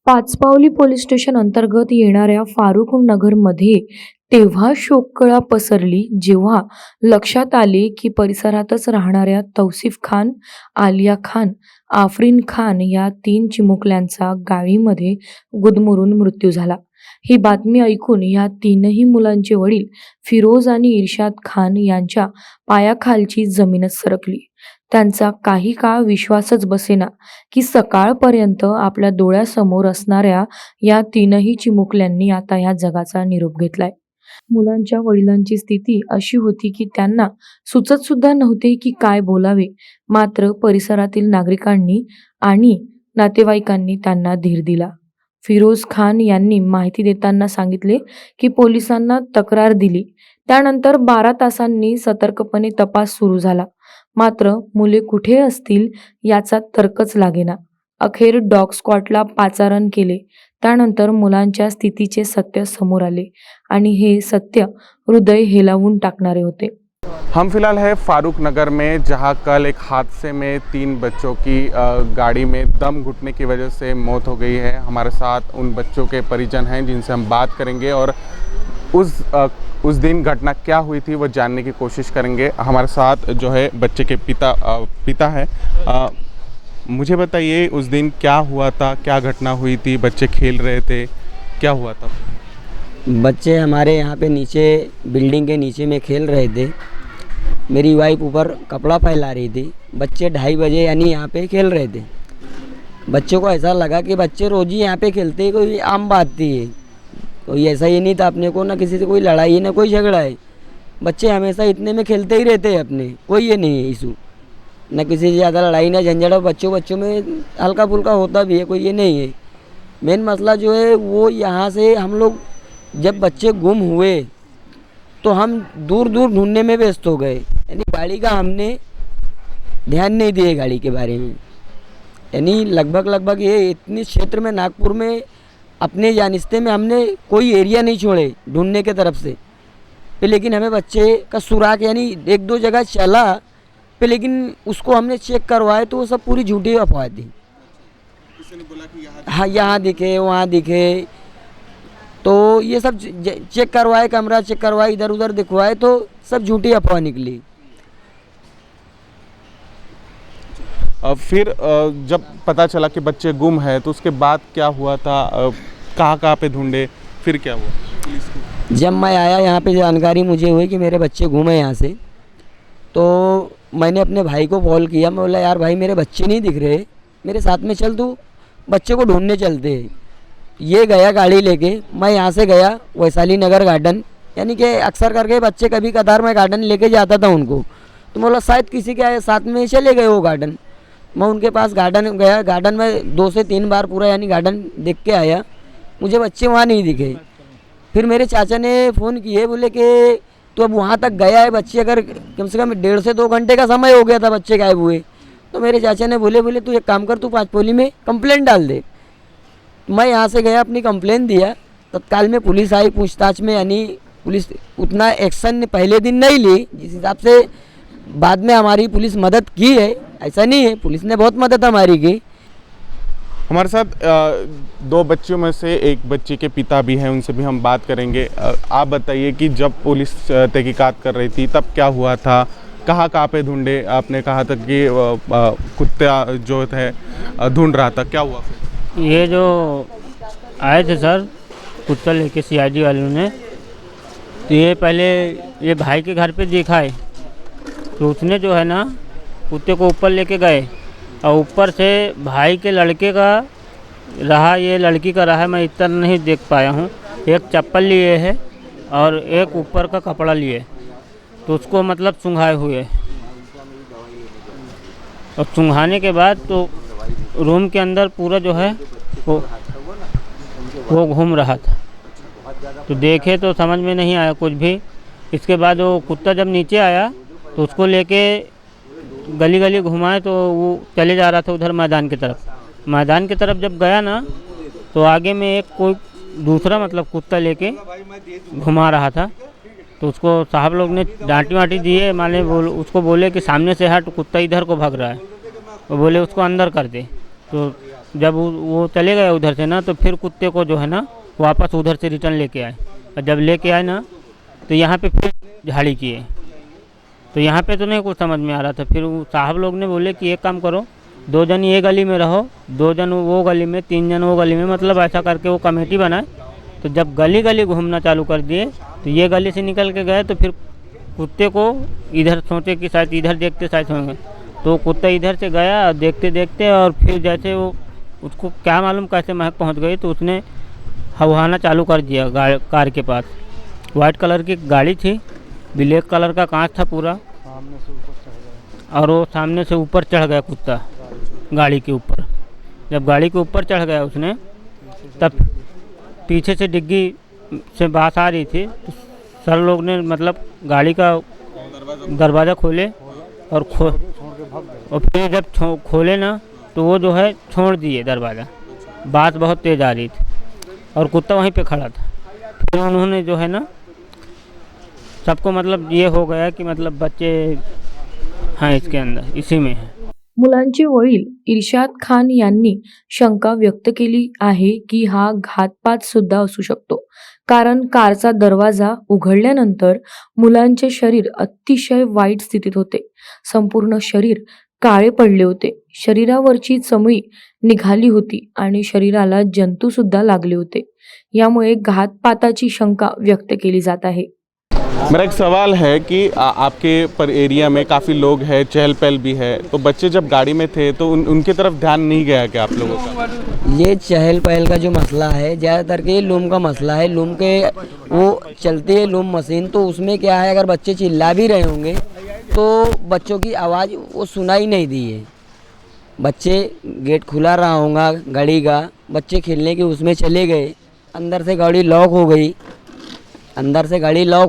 Pachpaoli police station अंतर्गत येणाऱ्या फारुख नगरमध्ये तेव्हा शोककळा पसरली जेव्हा लक्षात आले की परिसरातच राहणाऱ्या तौसिफ खान, आलिया खान, आफरीन खान या 3 चिमुकल्यांचा गाडीमध्ये गुदमरून मृत्यू झाला. ही बातमी ऐकून या 3ही मुलांचे वडील फिरोज आणि इर्शाद खान यांच्या पायाखालची जमीनच सरकली. त्यांचा काही काळ विश्वासच बसेना की सकाळपर्यंत आपल्या डोळ्यासमोर असणाऱ्या या 3ही चिमुकल्यांनी आता ह्या जगाचा निरोप घेतलाय. मुलांच्या वडिलांची स्थिती अशी होती की त्यांना सुचत सुद्धा नव्हते की काय बोलावे. मात्र परिसरातील नागरिकांनी आणि नातेवाईकांनी त्यांना धीर दिला. फिरोज खान यांनी माहिती देताना सांगितले की पोलिसांना तक्रार दिली. त्यानंतर 12 तासांनी सतर्कपणे तपास सुरू झाला. मात्र मुले कुठे असतील याचा तर्कच लागेना. अखेर डॉग स्क्वॉडला पाचारण केले. त्यानंतर मुलांच्या स्थितीचे सत्य समोर आले आणि हे सत्य हृदय हेलावून टाकणारे होते. हम फिलहाल है फारूक नगर में, जहां कल एक हादसे में 3 बच्चों की गाड़ी में दम घुटने की वजह से मौत हो गई है. हमारे साथ उन बच्चों के परिजन हैं जिनसे हम बात करेंगे और उस दिन घटना क्या हुई थी वो जानने की कोशिश करेंगे. हमारे साथ जो है बच्चे के पिता है. मुझे बताइए उस दिन क्या हुआ था, क्या घटना हुई थी? बच्चे खेल रहे थे, क्या हुआ था? बच्चे हमारे यहाँ पे नीचे बिल्डिंग के नीचे में खेल रहे थे. मेरी वाइफ ऊपर कपड़ा फैला रही थी. बच्चे 2:30 बजे यानी यहाँ पे खेल रहे थे. बच्चों को ऐसा लगा कि बच्चे रोज ही यहाँ पे खेलते, कोई आम बात थी ये, कोई ऐसा ही नहीं था अपने को, ना किसी से कोई लड़ाई है ना कोई झगड़ा है. बच्चे हमेशा इतने में खेलते ही रहते हैं अपने, कोई ये नहीं है इशू, ना किसी से ज़्यादा लड़ाई ना झंझट. बच्चों में हल्का फुल्का होता भी है, कोई ये नहीं है. मेन मसला जो है वो यहाँ से हम लोग जब बच्चे गुम हुए तो हम दूर दूर ढूंढने में व्यस्त हो गए. यानी गाड़ी का हमने ध्यान नहीं दिए गाड़ी के बारे में. यानी लगभग ये इतनी क्षेत्र में नागपुर में अपने जानिस्ते में हमने कोई एरिया नहीं छोड़े ढूंढने के तरफ से पे, लेकिन हमें बच्चे का सुराग यानी 1-2 जगह चला पे, लेकिन उसको हमने चेक करवाए तो वो सब पूरी झूठी अफवाह थी. हाँ, यहाँ दिखे वहाँ दिखे, तो ये सब चेक करवाए, कैमरा चेक करवाए, इधर उधर दिखवाए तो सब झूठी अफवाह निकली. फिर जब पता चला कि बच्चे गुम है तो उसके बाद क्या हुआ था? कहाँ पे ढूंढे, फिर क्या हुआ? जब मैं आया यहाँ पे जानकारी मुझे हुई कि मेरे बच्चे गुम हैं यहाँ से, तो मैंने अपने भाई को कॉल किया. मैं बोला यार भाई मेरे बच्चे नहीं दिख रहे, मेरे साथ में चल, तू बच्चे को ढूंढने चलते हैं. ये गया गाड़ी लेके. मैं यहाँ से गया वैशाली नगर गार्डन, यानी कि अक्सर करके बच्चे कभी कतार में गार्डन लेके जाता था उनको, तो बोला शायद किसी के साथ में चले गए वो गार्डन. मैं उनके पास गार्डन गया. गार्डन में 2 से 3 बार पूरा यानी गार्डन देख के आया. मुझे बच्चे वहाँ नहीं दिखे. फिर मेरे चाचा ने फ़ोन किए, बोले कि तो अब वहाँ तक गया है, बच्चे अगर कम से कम 1.5 से 2 घंटे का समय हो गया था बच्चे गायब हुए. तो मेरे चाचा ने बोले तू एक काम कर, तू पाचपोली में कंप्लेंट डाल दे. मैं यहाँ से गया, अपनी कंप्लेंट दिया. तत्काल में पुलिस आई पूछताछ में, यानी पुलिस उतना एक्शन पहले दिन नहीं ली जिस हिसाब से बाद में हमारी पुलिस मदद की है. ऐसा नहीं है, पुलिस ने बहुत मदद हमारी की. हमारे साथ 2 बच्चों में से एक बच्चे के पिता भी हैं, उनसे भी हम बात करेंगे. आप बताइए कि जब पुलिस तहकीकात कर रही थी तब क्या हुआ था, कहाँ पे ढूंढे? आपने कहा था कि कुत्ता जो है ढूंढ रहा था, क्या हुआ फिर? ये जो आए थे सर कुत्ता लेके सीआईडी वालों ने, तो ये पहले ये भाई के घर पे देखा है, तो उसने जो है ना कुत्ते को ऊपर लेके गए और ऊपर से भाई के लड़के का रहा, ये लड़की का रहा, मैं इतना नहीं देख पाया हूँ. एक चप्पल लिए है और एक ऊपर का कपड़ा लिए, तो उसको मतलब सूंघाए हुए, और सूंघाने के बाद तो रूम के अंदर पूरा जो है वो घूम रहा था. तो देखे तो समझ में नहीं आया कुछ भी. इसके बाद वो कुत्ता जब नीचे आया तो उसको लेके गली गली घुमाए, तो वो चले जा रहा था उधर मैदान की तरफ. मैदान की तरफ जब गया ना तो आगे में एक कोई दूसरा मतलब कुत्ता लेके घुमा रहा था. तो उसको साहब लोग ने डांटी वाटी दिए, माने उसको बोले कि सामने से हट, कुत्ता इधर को भाग रहा है. वो बोले उसको अंदर कर दे. तो जब वो चले गए उधर से ना, तो फिर कुत्ते को जो है ना वापस उधर से रिटर्न लेके आए। और जब लेके आए ना, तो यहाँ पे फिर झाड़ी किए। तो यहाँ पे तो नहीं कुछ समझ में आ रहा था। फिर वो साहब लोग ने बोले कि एक काम करो, 2 जन ये गली में रहो, 2 जन वो गली में, 3 जन वो गली में, मतलब ऐसा करके वो कमेटी बनाए। तो जब गली गली घूमना चालू कर दिए, तो ये गली से निकल के गए, तो फिर कुत्ते को इधर सोचे कि शायद इधर देखते शायद होंगे, तो कुत्ता इधर से गया देखते देखते, और फिर जैसे वो उसको क्या मालूम कैसे महक पहुंच गई, तो उसने हवाना चालू कर दिया कार के पास। वाइट कलर की गाड़ी थी, ब्लैक कलर का कांच था पूरा, और वो सामने से ऊपर चढ़ गया कुत्ता गाड़ी के ऊपर। जब गाड़ी के ऊपर चढ़ गया उसने, तब पीछे से डिग्गी से बात आ रही थी, तो सर लोग ने मतलब गाड़ी का दरवाज़ा खोले और फिर जब खोले ना, तो वो जो है छोड़ दिए दरवाज़ा। बात बहुत तेज़ आ रही थी और कुत्ता वहीं पे खड़ा था। फिर उन्होंने जो है ना सबको मतलब ये हो गया कि मतलब बच्चे हैं इसके अंदर, इसी में है। मुलांचे वडील इर्शाद खान यांनी शंका व्यक्त केली आहे की हा घातपात सुद्धा असू शकतो, कारण कारचा दरवाजा उघडल्यानंतर मुलांचे शरीर अतिशय वाईट स्थितीत होते. संपूर्ण शरीर काळे पडले होते. शरीरावरची चमडी निघाली होती आणि शरीराला जंतू सुद्धा लागले होते. यामुळे घातपाताची शंका व्यक्त केली जात आहे. मेरा एक सवाल है कि आपके पर एरिया में काफ़ी लोग हैं, चहल पहल भी है, तो बच्चे जब गाड़ी में थे तो उनकी तरफ ध्यान नहीं गया क्या आप लोगों का? ये चहल पहल का जो मसला है, ज़्यादातर के लूम का मसला है। लूम के वो चलती है लूम मशीन, तो उसमें क्या है, अगर बच्चे चिल्ला भी रहे होंगे तो बच्चों की आवाज़ वो सुनाई नहीं दी है। बच्चे गेट खुला रहा होगा गाड़ी का, बच्चे खेलने के उसमें चले गए, अंदर से गाड़ी लॉक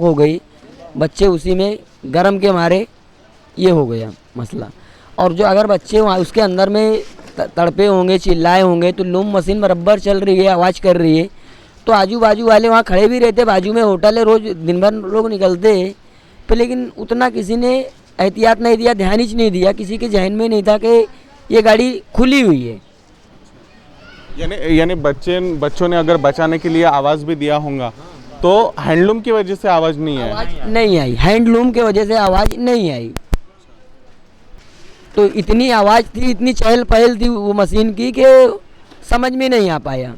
हो गई, बच्चे उसी में गरम के मारे ये हो गया मसला। और जो अगर बच्चे वहाँ उसके अंदर में तड़पे होंगे, चिल्लाए होंगे, तो लूम मशीन बराबर चल रही है, आवाज़ कर रही है, तो आजू बाजू वाले वहाँ खड़े भी रहते। बाजू में होटल है, रोज़ दिन भर लोग निकलते हैं, तो लेकिन उतना किसी ने एहतियात नहीं दिया, ध्यान ही नहीं दिया, किसी के जहन में नहीं था कि ये गाड़ी खुली हुई है। यानी बच्चों ने अगर बचाने के लिए आवाज़ भी दिया होगा, तो हैंडलूम की वजह से आवाज़ नहीं आई? आवाज़ नहीं आई, हैंडलूम के वजह से आवाज़ नहीं आई। तो इतनी आवाज़ थी, इतनी चहल पहल थी वो मशीन की कि समझ में नहीं आ पाया।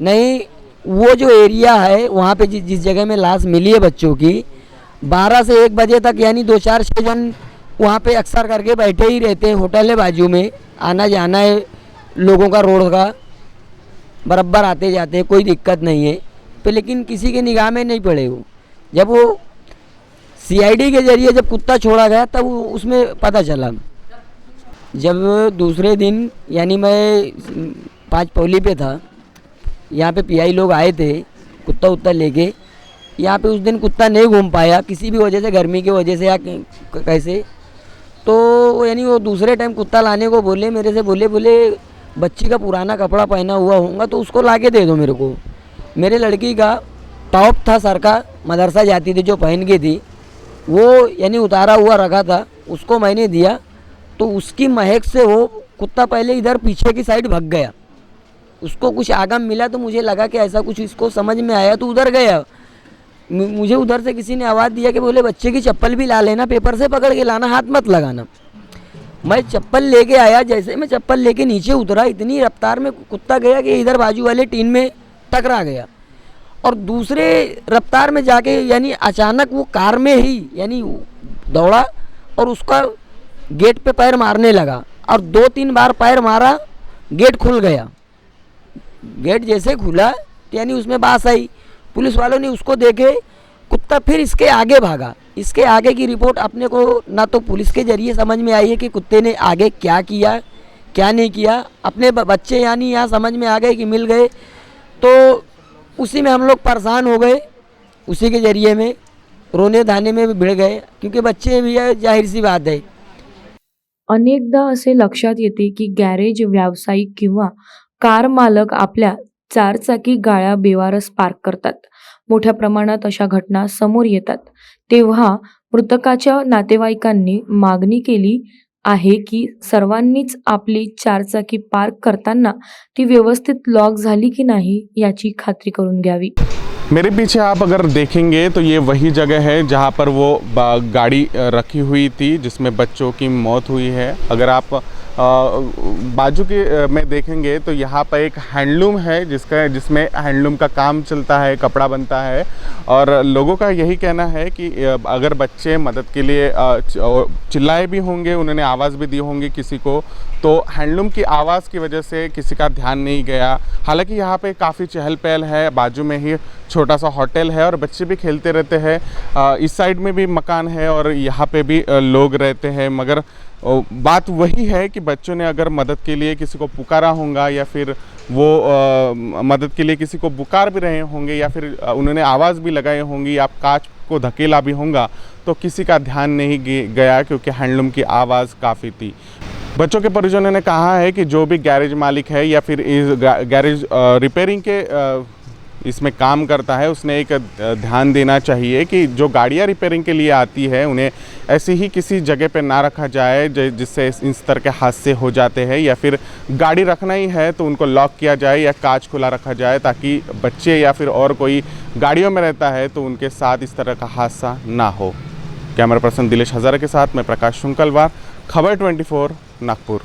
नहीं, वो जो एरिया है वहाँ पे जिस जगह में लाश मिली है बच्चों की, 12 से 1 बजे तक यानी 2 4 6 जन वहाँ पे अक्सर करके बैठे ही रहते हैं। होटल है बाजू में, आना जाना है लोगों का, रोड का बराबर आते जाते हैं, कोई दिक्कत नहीं है। तो लेकिन किसी के निगाह में नहीं पड़े वो। जब वो CID के ज़रिए जब कुत्ता छोड़ा गया तब उसमें पता चला। जब दूसरे दिन यानी मैं 5 पौली पे था, यहाँ पे PI लोग आए थे कुत्ता लेके। यहाँ पे उस दिन कुत्ता नहीं घूम पाया किसी भी वजह से, गर्मी की वजह से या कैसे, तो यानी वो दूसरे टाइम कुत्ता लाने को बोले मेरे से, बोले बच्ची का पुराना कपड़ा पहना हुआ होगा तो उसको लाके दे दो मेरे को। मेरे लड़की का टॉप था सर का, मदरसा जाती थी जो पहन के थी, वो यानी उतारा हुआ रखा था, उसको मैंने दिया। तो उसकी महक से वो कुत्ता पहले इधर पीछे की साइड भाग गया। उसको कुछ आगम मिला तो मुझे लगा कि ऐसा कुछ इसको समझ में आया तो उधर गया। मुझे उधर से किसी ने आवाज़ दिया कि बोले बच्चे की चप्पल भी ला लेना, पेपर से पकड़ के लाना, हाथ मत लगाना। मैं चप्पल लेके आया, जैसे मैं चप्पल लेके नीचे उतरा, इतनी रफ्तार में कुत्ता गया कि इधर बाजू वाले टीन में टकरा गया, और दूसरे रफ्तार में जाके यानी अचानक वो कार में ही यानी दौड़ा और उसका गेट पे पैर मारने लगा, और 2-3 बार पैर मारा, गेट खुल गया। गेट जैसे खुला तो यानी उसमें बास आई, पुलिस वालों ने उसको देखे, कुत्ता फिर इसके आगे भागा। इसके आगे की रिपोर्ट अपने को ना तो पुलिस के ज़रिए समझ में आई है कि कुत्ते ने आगे क्या किया क्या नहीं किया। अपने बच्चे यानी यहाँ समझ में आ गए कि मिल गए, तो उसी में हम लोग परेशान हो गए, उसी के ज़रिए में रोने धाने में भी भिड़ गए, क्योंकि बच्चे भी है, जाहिर सी बात है। अनेकदा असे लक्षात येते की गॅरेज व्यावसायिक किंवा कार मालक आपल्या चारचाकी गाड्या बेवारस पार्क करतात. मोठ्या प्रमाणात अशा घटना समोर येतात. तेव्हा मृतकाच्या नातेवाईकांनी मागणी केली आहे की सर्वांनीच आपली चारचाकी पार्क करताना ती व्यवस्थित लॉक झाली की नाही याची खात्री करून घ्यावी। मेरे पीछे आप अगर देखेंगे तो ये वही जगह है जहाँ पर वो गाड़ी रखी हुई थी जिसमें बच्चों की मौत हुई है। अगर आप बाजू के में देखेंगे तो यहाँ पर एक हैंडलूम है जिसमें हैंडलूम का काम चलता है, कपड़ा बनता है और लोगों का यही कहना है कि अगर बच्चे मदद के लिए चिल्लाए भी होंगे, उन्होंने आवाज़ भी दी होंगी किसी को, तो हैंडलूम की आवाज़ की वजह से किसी का ध्यान नहीं गया। हालांकि यहाँ पे काफ़ी चहल पहल है, बाजू में ही छोटा सा होटल है और बच्चे भी खेलते रहते हैं। इस साइड में भी मकान है और यहाँ पे भी लोग रहते हैं, मगर बात वही है कि बच्चों ने अगर मदद के लिए किसी को पुकारा होगा या फिर वो मदद के लिए किसी को पुकार भी रहे होंगे या फिर उन्होंने आवाज़ भी लगाई होंगी या कांच को धकेला भी होगा तो किसी का ध्यान नहीं गया क्योंकि हैंडलूम की आवाज़ काफ़ी थी। बच्चों के परिजनों ने कहा है कि जो भी गैरेज मालिक है या फिर इस गैरेज रिपेयरिंग के इसमें काम करता है उसने एक ध्यान देना चाहिए कि जो गाड़ियाँ रिपेयरिंग के लिए आती है उन्हें ऐसी ही किसी जगह पे ना रखा जाए जिससे इस तरह के हादसे हो जाते हैं, या फिर गाड़ी रखना ही है तो उनको लॉक किया जाए या कांच खुला रखा जाए ताकि बच्चे या फिर और कोई गाड़ियों में रहता है तो उनके साथ इस तरह का हादसा ना हो। कैमरा पर्सन दिलेश हज़ारे के साथ मैं प्रकाश शुंकलवार, खबर 24 नागपुर।